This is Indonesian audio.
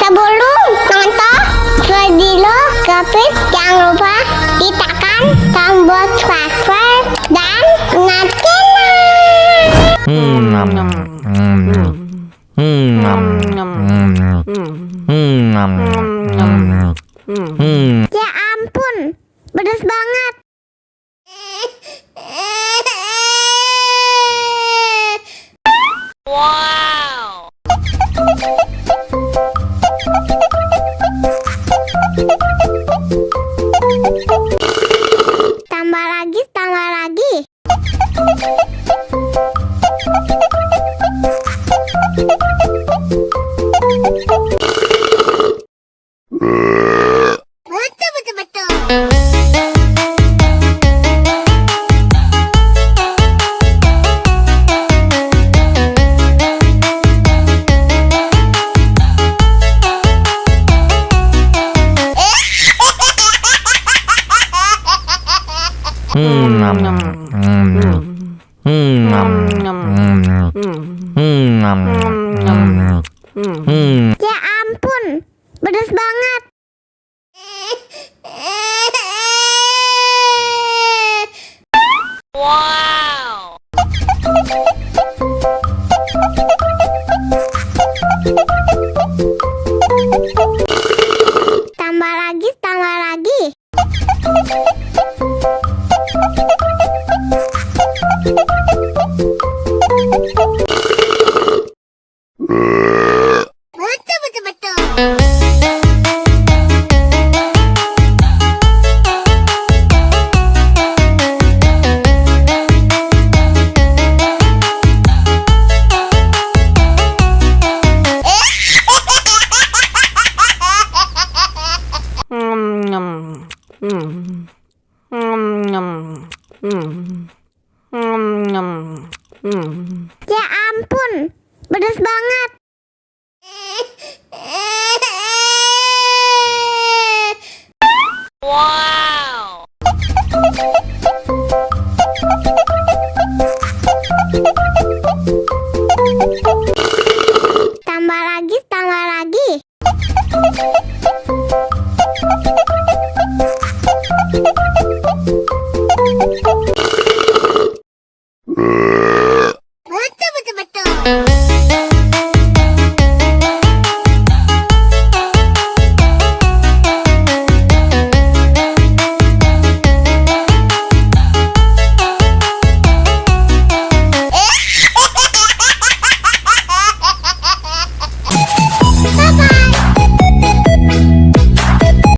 Sebelum nonton video Kepit, jangan lupa ditekan tombol subscribe dan ya ampun, pedas banget. Wow. Tambah lagi, tambah lagi. Betul, betul, betul. Ya ampun, pedas banget. Wow. Tambah lagi, tambah lagi. Betul, betul, betul. Ya ampun, pedas banget. Wow. Tambah lagi, tambah lagi.